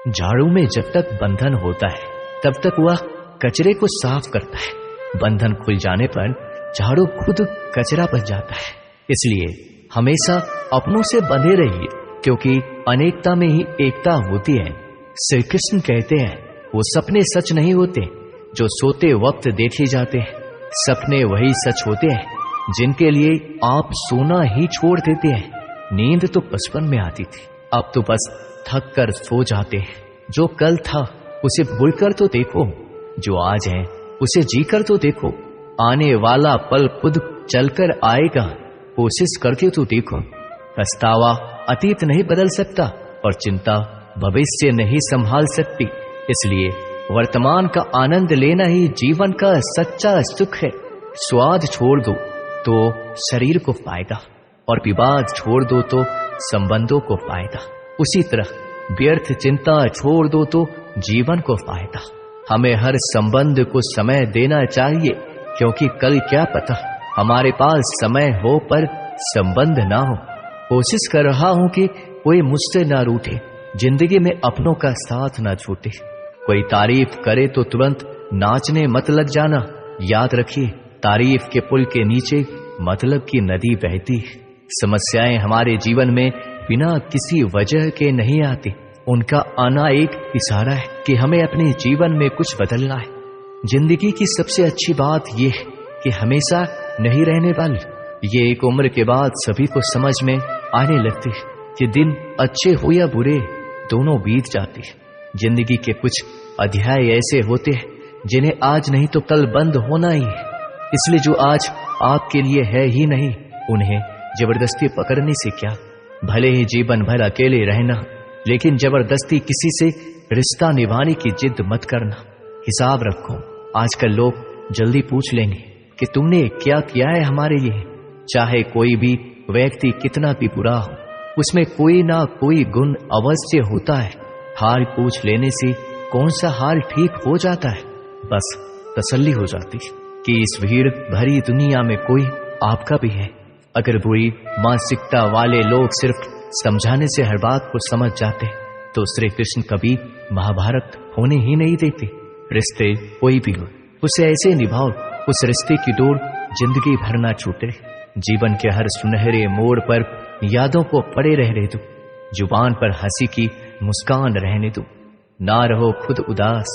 झाड़ू में जब तक बंधन होता है तब तक वह कचरे को साफ करता है। बंधन खुल जाने पर झाड़ू खुद कचरा बन जाता है। इसलिए हमेशा अपनों से बंधे रहिए, क्योंकि अनेकता में ही एकता होती है। श्री कृष्ण कहते हैं, वो सपने सच नहीं होते जो सोते वक्त देखे जाते हैं। सपने वही सच होते हैं जिनके लिए आप सोना ही छोड़ देते हैं। नींद तो बचपन में आती थी, अब तो बस थक कर सो जाते हैं। जो कल था उसे भूल कर तो देखो, जो आज है उसे जी कर तो देखो। आने वाला पल खुद चलकर आएगा, कोशिश करके तो देखो। पछतावा अतीत नहीं बदल सकता और चिंता भविष्य नहीं संभाल सकती। इसलिए वर्तमान का आनंद लेना ही जीवन का सच्चा सुख है। स्वाद छोड़ दो तो शरीर को फायदा, और विवाद छोड़ दो तो संबंधों को फायदा। उसी तरह व्यर्थ चिंता छोड़ दो तो जीवन को फायदा। हमें हर संबंध को समय देना चाहिए, क्योंकि कल क्या पता हमारे पास समय हो पर संबंध ना हो। कोशिश कर रहा हूं कि कोई मुझसे ना रूठे, जिंदगी में अपनों का साथ ना छूटे। कोई तारीफ करे तो तुरंत नाचने मत लग जाना। याद रखिए, तारीफ के पुल के नीचे मतलब की नदी बहती है। समस्याएं हमारे जीवन में बिना किसी वजह के नहीं आती। उनका आना एक इशारा है कि हमें अपने जीवन में कुछ बदलना है। जिंदगी की सबसे अच्छी बात यह है कि हमेशा नहीं रहने वाली। ये एक उम्र के बाद सभी को समझ में आने लगती है कि दिन अच्छे हो या बुरे, दोनों बीत जाते हैं। जिंदगी के कुछ अध्याय ऐसे होते हैं जिन्हें आज नहीं तो कल बंद होना ही है। इसलिए जो आज आपके लिए है ही नहीं, उन्हें जबरदस्ती पकड़ने से क्या। भले ही जीवन भर अकेले रहना, लेकिन जबरदस्ती किसी से रिश्ता निभाने की जिद मत करना। हिसाब रखो, आजकल लोग जल्दी पूछ लेंगे कि तुमने क्या किया है हमारे लिए। चाहे कोई भी व्यक्ति कितना भी बुरा हो, उसमें कोई ना कोई गुण अवश्य होता है। हाल पूछ लेने से कौन सा हाल ठीक हो जाता है। बस तसल्ली हो जाती है कि इस भीड़ भरी दुनिया में कोई आपका भी है। अगर बुरी मानसिकता वाले लोग सिर्फ समझाने से हर बात को समझ जाते तो श्री कृष्ण कभी महाभारत होने ही नहीं देते। रिश्ते कोई भी हो, उसे ऐसे निभाओ उस रिश्ते की डोर जिंदगी भर ना छूटे। जीवन के हर सुनहरे मोड़ पर यादों को पड़े रहने दो। जुबान पर हंसी की मुस्कान रहने दो। ना रहो खुद उदास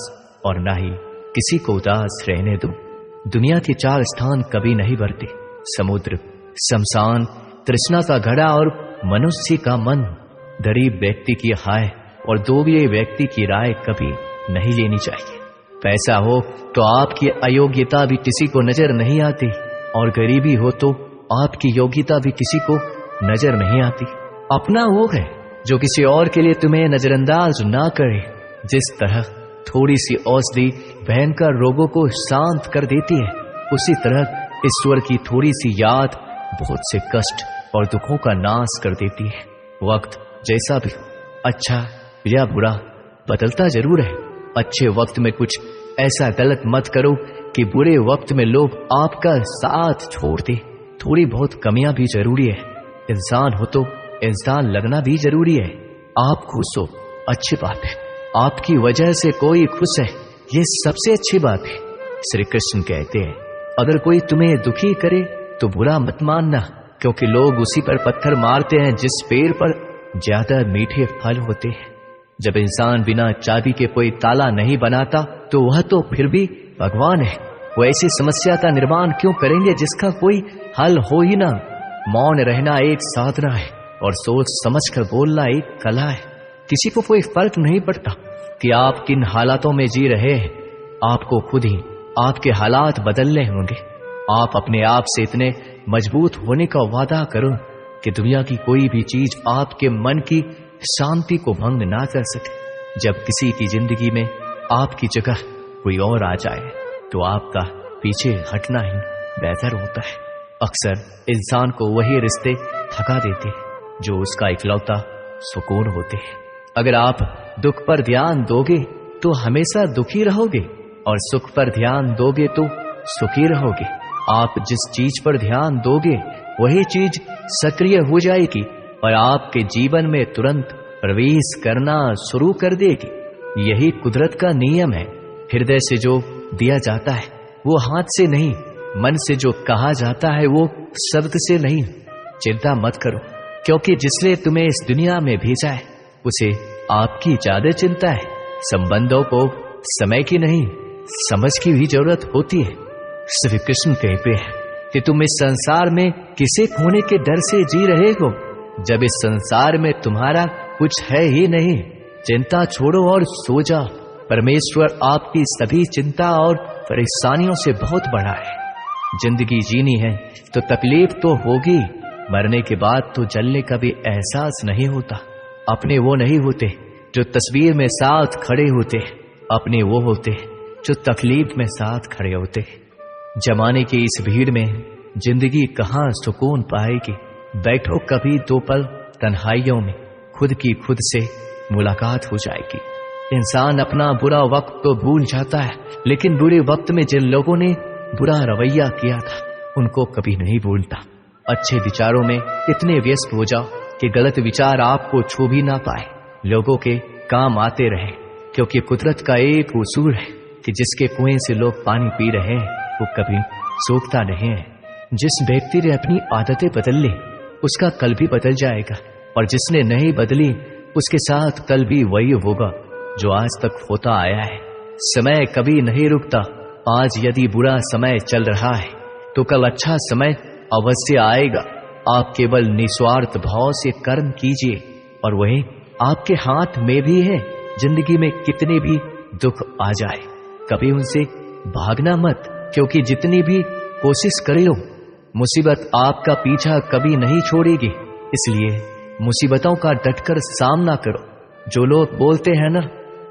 और ना ही किसी को उदास रहने दो। दुनिया के चार स्थान कभी नहीं भरते, समुद्र, शमशान, तृष्णा का घड़ा और मनुष्य का मन। गरीब व्यक्ति की हाय और दोगले व्यक्ति की राय कभी नहीं लेनी चाहिए। पैसा हो तो आपकी अयोग्यता भी किसी को नजर नहीं आती, और गरीबी हो तो आपकी योग्यता भी किसी को नजर नहीं आती। अपना वो है जो किसी और के लिए तुम्हें नजरअंदाज ना करे। जिस तरह थोड़ी सी औषधि भयंकर रोगों को शांत कर देती है, उसी तरह ईश्वर की थोड़ी सी याद बहुत से कष्ट और दुखों का नाश कर देती है। वक्त जैसा भी हो, अच्छा या बुरा, बदलता जरूर है। अच्छे वक्त में कुछ ऐसा गलत मत करो कि बुरे वक्त में लोग आपका साथ छोड़ दे। थोड़ी बहुत कमियां भी जरूरी है। इंसान हो तो इंसान लगना भी जरूरी है। आप खुश हो, अच्छी बात है। आपकी वजह से कोई खुश है, ये सबसे अच्छी बात है। श्री कृष्ण कहते हैं, अगर कोई तुम्हें दुखी करे तो बुरा मत मानना, क्योंकि लोग उसी पर पत्थर मारते हैं जिस पेड़ पर ज्यादा मीठे फल होते हैं। जब इंसान बिना चाबी के कोई ताला नहीं बनाता तो वह तो फिर भी भगवान है। वो ऐसी समस्या का निर्माण क्यों करेंगे जिसका कोई हल हो ही ना। मौन रहना एक साधना है और सोच समझकर बोलना एक कला है। किसी को कोई फर्क नहीं पड़ता कि आप किन हालातों में जी रहे हैं। आपको खुद ही आपके हालात बदलने होंगे। आप अपने आप से इतने मजबूत होने का वादा करो कि दुनिया की कोई भी चीज आपके मन की शांति को भंग ना कर सके। जब किसी की जिंदगी में आपकी जगह कोई और आ जाए तो आपका पीछे हटना ही बेहतर होता है। अक्सर इंसान को वही रिश्ते थका देते हैं जो उसका इकलौता सुकून होते हैं। अगर आप दुख पर ध्यान दोगे तो हमेशा दुखी रहोगे, और सुख पर ध्यान दोगे तो सुखी रहोगे। आप जिस चीज पर ध्यान दोगे वही चीज सक्रिय हो जाएगी और आपके जीवन में तुरंत प्रवेश करना शुरू कर देगी। यही कुदरत का नियम है। हृदय से जो दिया जाता है वो हाथ से नहीं, मन से जो कहा जाता है वो शब्द से नहीं। चिंता मत करो, क्योंकि जिसने तुम्हें इस दुनिया में भेजा है उसे आपकी ज्यादा चिंता है। संबंधों को समय की नहीं, समझ की भी जरूरत होती है। श्री कृष्ण कहते हैं कि तुम इस संसार में किसे खोने के डर से जी रहे हो, जब इस संसार में तुम्हारा कुछ है ही नहीं। चिंता छोड़ो और सो जाओ। परमेश्वर आपकी सभी चिंता और परेशानियों से बहुत बड़ा है। जिंदगी जीनी है तो तकलीफ तो होगी, मरने के बाद तो जलने का भी एहसास नहीं होता। अपने वो नहीं होते जो तस्वीर में साथ खड़े होते, अपने वो होते जो तकलीफ में साथ खड़े होते। जमाने की इस भीड़ में जिंदगी कहाँ सुकून पाएगी। बैठो कभी दो पल तन्हाइयों में, खुद की खुद से मुलाकात हो जाएगी। इंसान अपना बुरा वक्त तो भूल जाता है, लेकिन बुरे वक्त में जिन लोगों ने बुरा रवैया किया था उनको कभी नहीं भूलता। अच्छे विचारों में इतने व्यस्त हो जाओ कि गलत विचार आपको छू भी ना पाए, लोगों के काम आते रहे। क्योंकि कुदरत का एक उसूल है कि जिसके कुएं से लोग पानी पी रहे हैं वो कभी सूखता नहीं है। जिस व्यक्ति ने अपनी आदतें बदल ली उसका कल भी बदल जाएगा, और जिसने नहीं बदली उसके साथ कल भी वही होगा जो आज तक होता आया है। समय कभी नहीं रुकता। आज यदि बुरा समय चल रहा है तो कल अच्छा समय अवश्य आएगा। आप केवल निस्वार्थ भाव से कर्म कीजिए और वही आपके हाथ में भी है। जिंदगी में कितने भी दुख आ जाए कभी उनसे भागना मत, क्योंकि जितनी भी कोशिश कर लो मुसीबत आपका पीछा कभी नहीं छोड़ेगी। इसलिए मुसीबतों का डटकर सामना करो। जो लोग बोलते हैं ना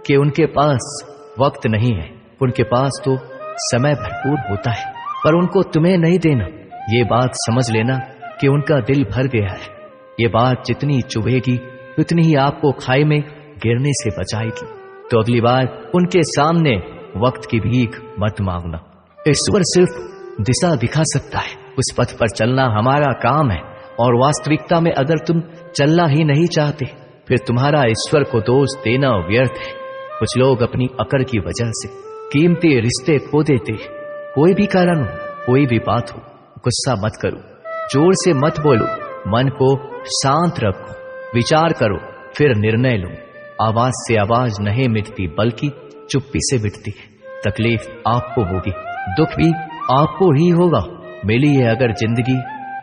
कि उनके पास वक्त नहीं है, उनके पास तो समय भरपूर होता है, पर उनको तुम्हें नहीं देना। ये बात समझ लेना कि उनका दिल भर गया है। ये बात जितनी चुभेगी उतनी ही आपको खाई में गिरने से बचाएगी। तो अगली बार उनके सामने वक्त की भीख मत मांगना। ईश्वर सिर्फ दिशा दिखा सकता है, उस पथ पर चलना हमारा काम है। और वास्तविकता में अगर तुम चलना ही नहीं चाहते फिर तुम्हारा ईश्वर को दोष देना व्यर्थ है। कुछ लोग अपनी अकड़ की वजह से कीमती रिश्ते खो देते। कोई भी कारण हो, कोई भी बात हो, गुस्सा मत करो, जोर से मत बोलो, मन को शांत रखो, विचार करो, फिर निर्णय लो। आवाज से आवाज नहीं मिटती बल्कि चुप्पी से मिटती है। तकलीफ आपको होगी, दुख भी आपको ही होगा। मिली है अगर जिंदगी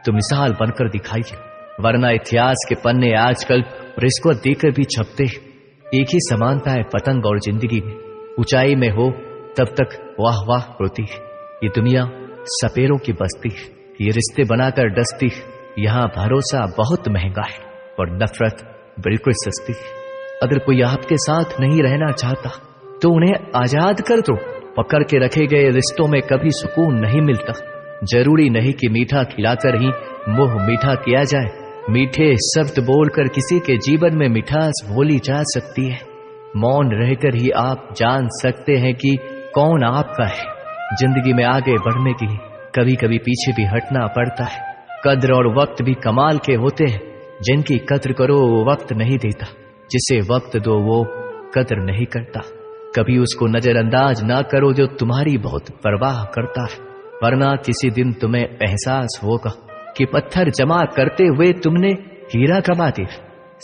तो मिसाल बनकर दिखाइए, वरना इतिहास के पन्ने आजकल रिश्वत देकर भी छपते। एक ही समानता है पतंग और जिंदगी में। ऊंचाई में हो तब तक वाह वाह होती है। ये दुनिया सपेरों की बस्ती है, ये रिश्ते बनाकर डसती है। यहाँ भरोसा बहुत महंगा है और नफरत बिल्कुल सस्ती है। अगर कोई आपके साथ नहीं रहना चाहता तो उन्हें आजाद कर दो। पकड़ के रखे गए रिश्तों में कभी सुकून नहीं मिलता। जरूरी नहीं कि मीठा खिलाकर ही मुंह मीठा किया जाए। मीठे शब्द बोलकर किसी के जीवन में मिठास घोली जा सकती है। मौन रहकर ही आप जान सकते हैं कि कौन आपका है। जिंदगी में आगे बढ़ने के लिए कभी कभी पीछे भी हटना पड़ता है। कद्र और वक्त भी कमाल के होते हैं। जिनकी कद्र करो वो वक्त नहीं देता, जिसे वक्त दो वो कद्र नहीं करता। कभी उसको नजरअंदाज ना करो जो तुम्हारी बहुत परवाह करता है, वरना किसी दिन तुम्हें एहसास होगा कि पत्थर जमा करते हुए तुमने हीरा कमा दिया।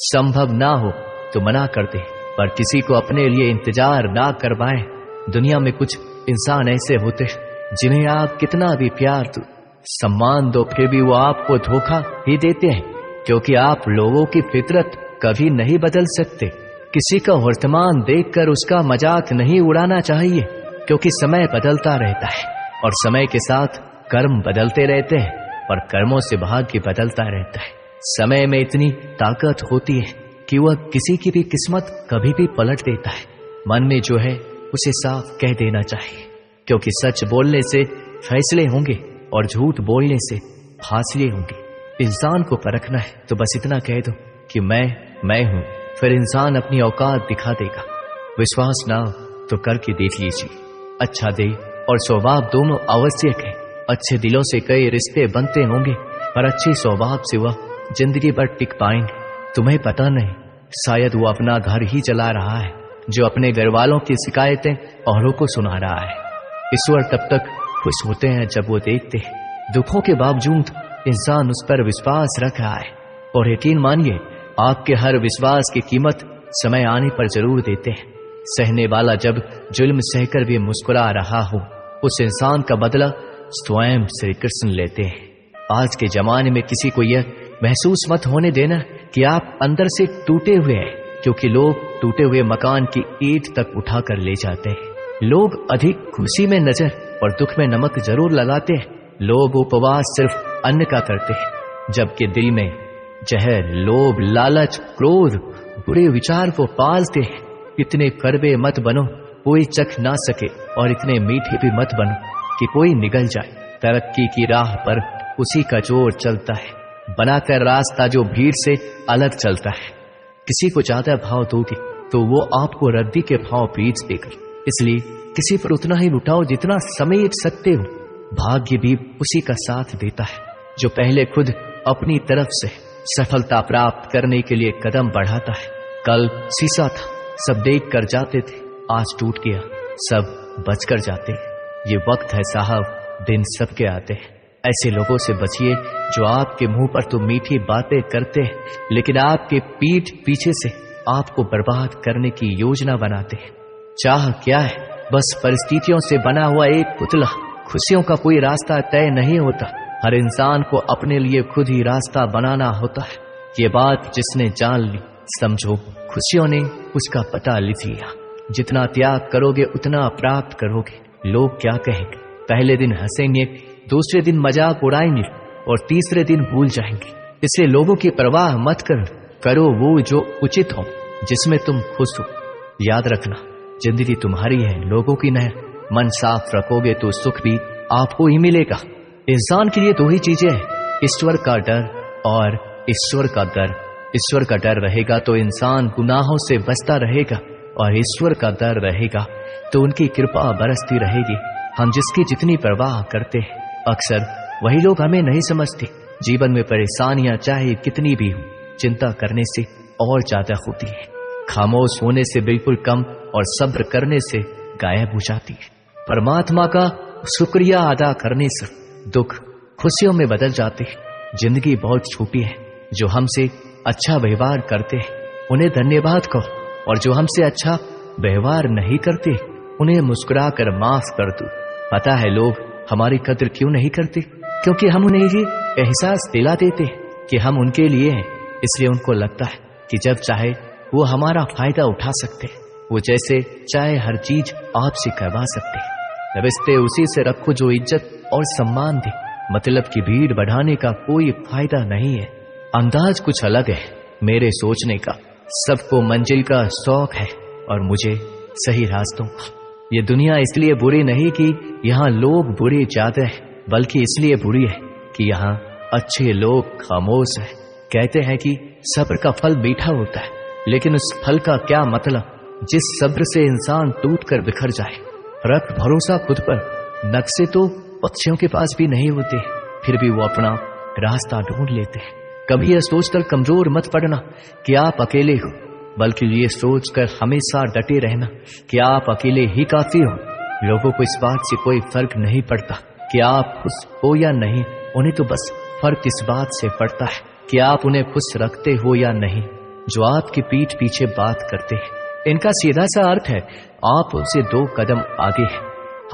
संभव ना हो तो मना कर दे, पर किसी को अपने लिए इंतजार ना करवाएं। दुनिया में कुछ इंसान ऐसे होते जिन्हें आप कितना भी प्यार दो, सम्मान दो, फिर भी वो आपको धोखा ही देते हैं, क्योंकि आप लोगों की फितरत कभी नहीं बदल सकते। किसी का वर्तमान देखकर उसका मजाक नहीं उड़ाना चाहिए, क्योंकि समय बदलता रहता है और समय के साथ कर्म बदलते रहते हैं और कर्मों से भाग्य बदलता रहता है। समय में इतनी ताकत होती है कि वह किसी की भी किस्मत कभी भी पलट देता है। मन में जो है उसे साफ कह देना चाहिए, क्योंकि सच बोलने से फैसले होंगे और झूठ बोलने से फासले होंगे। इंसान को परखना है तो बस इतना कह दो कि मैं हूं, फिर इंसान अपनी औकात दिखा देगा। विश्वास ना हो तो करके देख लीजिए। अच्छा दिल और स्वभाव दोनों आवश्यक है। अच्छे दिलों से कई रिश्ते बनते होंगे, पर अच्छे स्वभाव से वह जिंदगी भर टिक पाएंगे। तुम्हें पता नहीं, शायद वो अपना घर ही चला रहा है जो अपने घर वालों की शिकायतें औरों को सुना रहा है। ईश्वर तब तक खुश होते हैं जब वो देखते हैं दुखों के बावजूद इंसान उस पर विश्वास रख रहा है। और यकीन मानिए, आपके हर विश्वास की कीमत समय आने पर जरूर देते हैं। सहने वाला जब जुल्म सहकर भी मुस्कुरा रहा हो, उस इंसान का बदला स्वयं श्री कृष्ण लेते हैं। आज के जमाने में किसी को यह महसूस मत होने देना कि आप अंदर से टूटे हुए हैं, क्योंकि लोग टूटे हुए मकान की ईंट तक उठाकर ले जाते हैं। लोग अधिक खुशी में नजर और दुख में नमक जरूर लगाते हैं। लोग उपवास सिर्फ अन्न का करते हैं, जबकि दिल में जहर, लोभ, लालच, क्रोध, बुरे विचार को पालते हैं। इतने कड़वे मत बनो कोई चख ना सके, और इतने मीठे भी मत बनो कि कोई निगल जाए। तरक्की की राह पर उसी का जोर चलता है, बनाकर रास्ता जो भीड़ से अलग चलता है। किसी को ज्यादा भाव दोगे तो वो आपको रद्दी के भाव बेच देगा। इसलिए किसी पर उतना ही लुटाओ जितना समेट सकते हो। भाग्य भी उसी का साथ देता है जो पहले खुद अपनी तरफ से सफलता प्राप्त करने के लिए कदम बढ़ाता है। कल शीशा था, सब देख कर जाते थे, आज टूट गया, सब बच कर जाते हैं। ये वक्त है साहब, दिन सबके आते हैं। ऐसे लोगों से बचिए जो आपके मुंह पर तो मीठी बातें करते हैं, लेकिन आपके पीठ पीछे से आपको बर्बाद करने की योजना बनाते हैं। चाह क्या है? बस परिस्थितियों से बना हुआ एक पुतला। खुशियों का कोई रास्ता तय नहीं होता, हर इंसान को अपने लिए खुद ही रास्ता बनाना होता है। ये बात जिसने जान ली, समझो खुशियों ने उसका पता लिख लिया। जितना त्याग करोगे उतना प्राप्त करोगे। लोग क्या कहेंगे? पहले दिन हंसेंगे, दूसरे दिन मजाक उड़ाएंगे और तीसरे दिन भूल जाएंगे। इसलिए लोगों की परवाह मत करो वो जो उचित हो, जिसमें तुम खुश हो। याद रखना, जिंदगी तुम्हारी है, लोगों की नहीं। मन साफ रखोगे तो सुख भी आपको ही मिलेगा। इंसान के लिए दो ही चीजें हैं, ईश्वर का डर और ईश्वर का डर। ईश्वर का डर रहेगा तो इंसान गुनाहों से बचता रहेगा, और ईश्वर का डर रहेगा तो उनकी कृपा बरसती रहेगी। हम जिसकी जितनी परवाह करते हैं, अक्सर वही लोग हमें नहीं समझते। जीवन में परेशानियां चाहे कितनी भी हो, चिंता करने से और ज्यादा होती है। खामोश होने से बिल्कुल कम और सब्र करने से गायब हो जाती है। परमात्मा का शुक्रिया अदा करने से दुख खुशियों में बदल जाते हैं। जिंदगी बहुत छोटी है। जो हमसे अच्छा व्यवहार करते हैं उन्हें धन्यवाद कहो, और जो हमसे अच्छा व्यवहार नहीं करते उन्हें मुस्कुरा कर माफ कर दो। पता है लोग हमारी कदर क्यों नहीं करते? क्योंकि हम उन्हें ये एहसास दिला देते हैं कि हम उनके लिए हैं। इसलिए उनको लगता है कि जब चाहे वो हमारा फायदा उठा सकते हैं, वो जैसे चाहे हर चीज आपसे करवा सकते हैं। रिश्ते उसी से रखो जो इज्जत और सम्मान दे। मतलब की भीड़ बढ़ाने का कोई फायदा नहीं है। अंदाज कुछ अलग है मेरे सोचने का। सबको मंजिल का शौक है और मुझे सही रास्तों का। ये दुनिया इसलिए बुरी नहीं कि यहाँ लोग बुरे ज्यादा है, बल्कि इसलिए बुरी है कि यहाँ अच्छे लोग खामोश है। कहते हैं कि सब्र का फल मीठा होता है, लेकिन उस फल का क्या मतलब जिस सब्र से इंसान टूट कर बिखर जाए। रख भरोसा खुद पर। नक्शे तो पक्षियों के पास भी नहीं होते, फिर भी वो अपना रास्ता ढूंढ लेते हैं। कभी यह सोचकर कमजोर मत पड़ना कि आप अकेले हो, बल्कि ये सोचकर हमेशा डटे रहना कि आप अकेले ही काफी हो। लोगों को इस बात से कोई फर्क नहीं पड़ता कि आप खुश हो या नहीं, उन्हें तो बस फर्क इस बात से पड़ता है कि आप उन्हें खुश रखते हो या नहीं। जो आपकी पीठ पीछे बात करते हैं, इनका सीधा सा अर्थ है आप उनसे 2 कदम आगे हैं।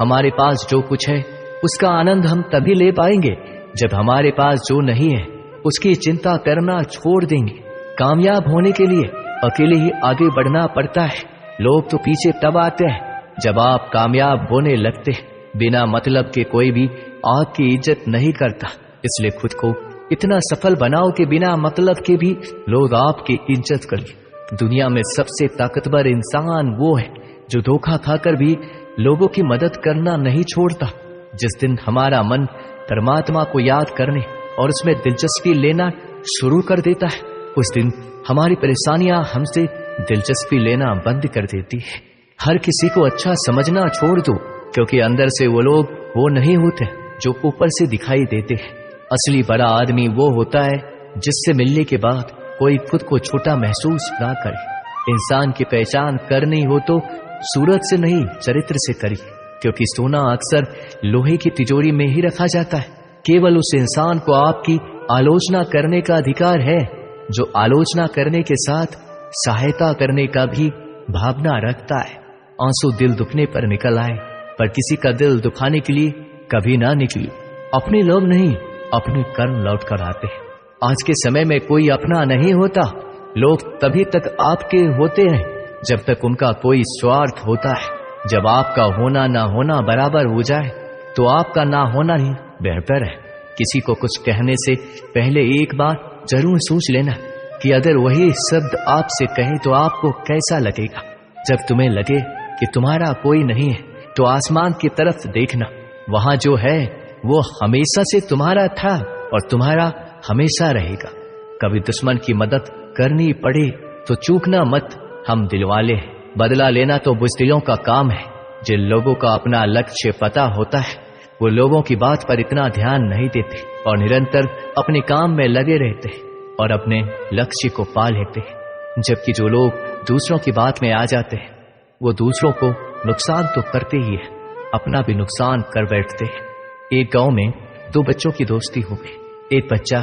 हमारे पास जो कुछ है उसका आनंद हम तभी ले पाएंगे जब हमारे पास जो नहीं है उसकी चिंता करना छोड़ देंगे। कामयाब होने के लिए अकेले ही आगे बढ़ना पड़ता है। लोग तो पीछे तब आते हैं जब आप कामयाब होने लगते हैं। बिना मतलब के कोई भी आपकी इज्जत नहीं करता। इसलिए खुद को इतना सफल बनाओ कि बिना मतलब के भी लोग आपकी इज्जत करें। दुनिया में सबसे ताकतवर इंसान वो है जो धोखा खाकर भी लोगों की मदद करना नहीं छोड़ता। जिस दिन हमारा मन परमात्मा को याद करने और उसमें दिलचस्पी लेना शुरू कर देता है, उस दिन हमारी परेशानियां हमसे दिलचस्पी लेना बंद कर देती है। हर किसी को अच्छा समझना छोड़ दो, क्योंकि अंदर से वो लोग वो नहीं होते जो ऊपर से दिखाई देते हैं। असली बड़ा आदमी वो होता है जिससे मिलने के बाद कोई खुद को छोटा महसूस ना करे। इंसान की पहचान करनी हो तो सूरत से नहीं, चरित्र से करी, क्योंकि सोना अक्सर लोहे की तिजोरी में ही रखा जाता है। केवल उस इंसान को आपकी आलोचना करने का अधिकार है जो आलोचना करने के साथ सहायता करने का भी भावना रखता है। आंसू दिल दुखने पर निकल आए, पर किसी का दिल दुखाने के लिए कभी ना निकली। अपने लोग नहीं, अपने कर्म लौट कर आते हैं। आज के समय में कोई अपना नहीं होता। लोग तभी तक आपके होते हैं जब तक उनका कोई स्वार्थ होता है। जब आपका होना ना होना बराबर हो जाए तो आपका ना होना ही बेहतर है। किसी को कुछ कहने से पहले एक बार जरूर सोच लेना कि अगर वही शब्द आपसे कहे तो आपको कैसा लगेगा। जब तुम्हें लगे कि तुम्हारा कोई नहीं है तो आसमान की तरफ देखना, वहां जो है वो हमेशा से तुम्हारा था और तुम्हारा हमेशा रहेगा। कभी दुश्मन की मदद करनी पड़े तो चूकना मत, हम दिलवाले हैं। बदला लेना तो बुज़दिलों का काम है। जिन लोगों का अपना लक्ष्य पता होता है वो लोगों की बात पर इतना ध्यान नहीं देते और निरंतर अपने काम में लगे रहते हैं और अपने लक्ष्य को पा लेते हैं। जबकि जो लोग दूसरों की बात में आ जाते हैं वो दूसरों को नुकसान तो करते ही है, अपना भी नुकसान कर बैठते हैं। एक गांव में दो बच्चों की दोस्ती हो गई। एक बच्चा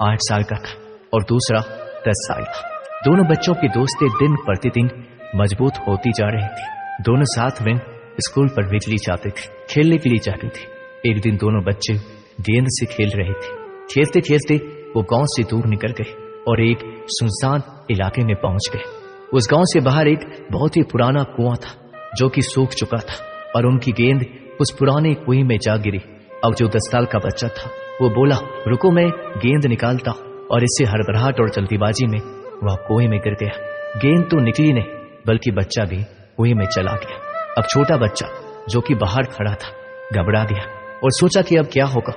8 साल का था और दूसरा 10 साल का। दोनों बच्चों की दोस्ती दिन प्रतिदिन मजबूत होती जा रही थी। दोनों साथ में स्कूल पर बिजली जाते थे, खेलने के लिए जाते थे। एक दिन दोनों बच्चे गेंद से खेल रहे थे। खेलते खेलते वो गांव से दूर निकल गए और एक सुनसान इलाके में पहुंच गए। उस गांव से बाहर एक बहुत ही पुराना कुआं था जो कि सूख चुका था और उनकी गेंद उस पुराने कुएं में जा गिरी। अब जो 10 साल का बच्चा था वो बोला, रुको मैं गेंद निकालता हूं, और इससे हड़बड़ाहट और जल्दीबाजी में वह कुएं में गिर गया। गेंद तो निकली नहीं बल्कि बच्चा भी कुएं में चला गया। अब छोटा बच्चा जो कि बाहर खड़ा था घबरा गया और सोचा कि अब क्या होगा।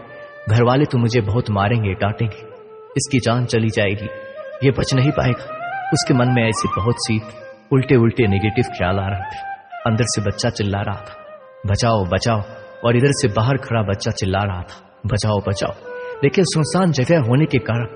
घर वाले तो मुझे बहुत मारेंगे, डांटेंगे, इसकी जान चली जाएगी, ये बच नहीं पाएगा। उसके मन में ऐसी बहुत सी उल्टे उल्टे नेगेटिव ख्याल आ रहे थे। अंदर से बच्चा चिल्ला रहा था, बचाओ बचाओ, और इधर से बाहर खड़ा बच्चा चिल्ला रहा था, बचाओ बचाओ। लेकिन सुनसान जगह होने के कारण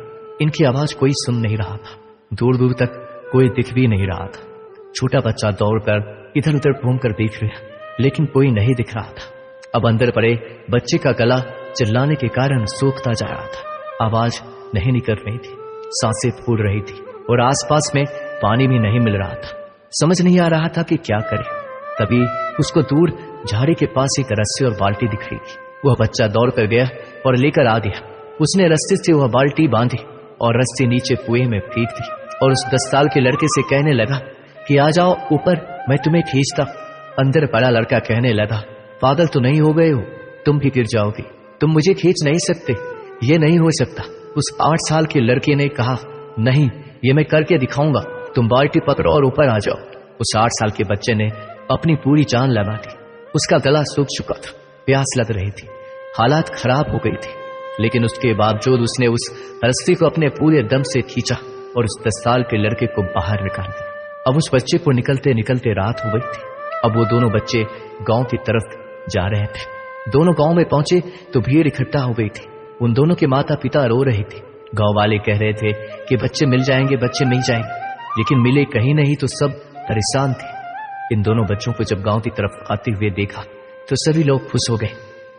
इनकी आवाज कोई सुन नहीं रहा था। दूर दूर तक कोई दिख भी नहीं रहा था। छोटा बच्चा दौड़कर इधर उधर घूमकर देख रहा, लेकिन कोई नहीं दिख रहा था। अब अंदर पड़े बच्चे का गला चिल्लाने के कारण सूखता जा रहा था। आवाज नहीं निकल रही थी, सांसें फूल रही थी और आसपास में पानी भी नहीं मिल रहा था। समझ नहीं आ रहा था कि क्या करे। तभी उसको दूर झाड़ी के पास एक रस्सी और बाल्टी दिख रही थी। वह बच्चा दौड़ कर गया और लेकर आ गया। उसने रस्सी से वह बाल्टी बांधी और रस्सी नीचे कुएं में फेंक दी और उस 10 साल के लड़के से कहने लगा कि आ जाओ ऊपर, मैं तुम्हें खींचता। अंदर पड़ा लड़का कहने लगा, पागल तो नहीं हो गए हो, तुम भी गिर जाओगे, तुम मुझे खींच नहीं सकते, ये नहीं हो सकता। उस 8 साल के लड़के ने कहा, नहीं, ये मैं करके दिखाऊंगा, तुम बाल्टी पकड़ो और ऊपर आ जाओ। उस 8 साल के बच्चे ने अपनी पूरी जान लगा दी। उसका गला सूख चुका था, प्यास लग रही थी, हालात खराब हो गई थी, लेकिन उसके बावजूद उसने उस रस्सी को अपने पूरे दम से खींचा और उस 10 साल के लड़के को बाहर निकाल दिया। अब उस बच्चे को निकलते निकलते रात हो गई थी। अब वो दोनों बच्चे गांव की तरफ जा रहे थे। दोनों गांव में पहुंचे तो भीड़ इकट्ठा हो गई थी। उन दोनों के माता पिता रो रहे थे। गांव वाले कह रहे थे कि बच्चे मिल जाएंगे, बच्चे मिल जाएंगे, लेकिन मिले कहीं नहीं तो सब परेशान थे। इन दोनों बच्चों को जब गांव की तरफ आते हुए देखा तो सभी लोग खुश हो गए।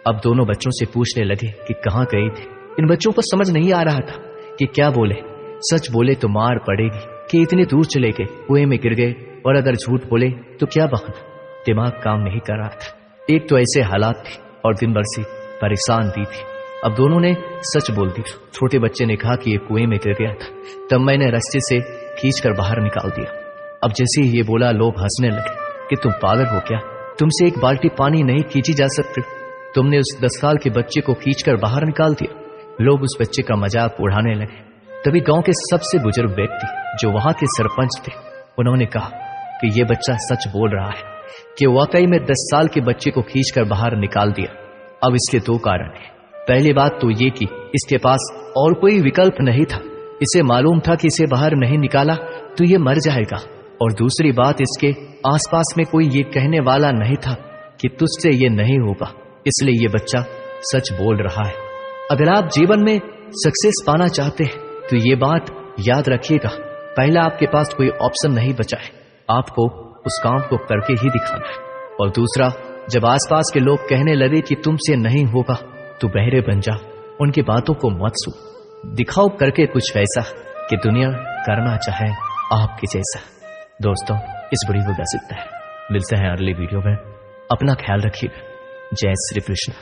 अब दोनों बच्चों से पूछने लगे कि कहाँ गए थे। इन बच्चों को समझ नहीं आ रहा था कि क्या बोले। सच बोले तो मार पड़ेगी कि इतने दूर चले गए, कुएं में गिर गए, और अगर झूठ बोले तो क्या बहाना। दिमाग काम नहीं कर रहा था। एक तो ऐसे हालात थे और दिन भर से परेशान भी थी। अब दोनों ने सच बोल दिया। छोटे बच्चे ने कहा कि ये कुएं में गिर गया था, तब मैंने रस्सी से खींचकर बाहर निकाल दिया। अब जैसे ही ये बोला लोग हंसने लगे कि तुम पागल हो क्या, तुमसे एक बाल्टी पानी नहीं खींची जा सकती, तुमने उस 10 साल के बच्चे को खींचकर बाहर निकाल दिया। लोग उस बच्चे का मजाक उड़ाने लगे। तभी गांव के सबसे बुजुर्ग व्यक्ति जो वहां के सरपंच थे, उन्होंने कहा कि ये बच्चा सच बोल रहा है कि वाकई में 10 साल के बच्चे को खींचकर बाहर निकाल दिया। अब इसके 2 कारण हैं। पहली बात तो ये कि इसके पास और कोई विकल्प नहीं था। इसे मालूम था कि इसे बाहर नहीं निकाला तो ये मर जाएगा। और दूसरी बात, इसके आसपास में कोई ये कहने वाला नहीं था कि तुझसे ये नहीं होगा, इसलिए ये बच्चा सच बोल रहा है। अगर आप जीवन में सक्सेस पाना चाहते हैं तो ये बात याद रखिएगा, पहला आपके पास कोई ऑप्शन नहीं बचा है, आपको उस काम को करके ही दिखाना है। और दूसरा, जब आसपास के लोग कहने लगे कि तुमसे नहीं होगा, तो बहरे बन जा, उनकी बातों को मत सुन। दिखाओ करके कुछ वैसा कि दुनिया करना चाहे आपके जैसा। दोस्तों, इस वीडियो को बस इतना है। मिलते हैं अगली वीडियो में। अपना ख्याल रखिएगा। जय श्री कृष्ण।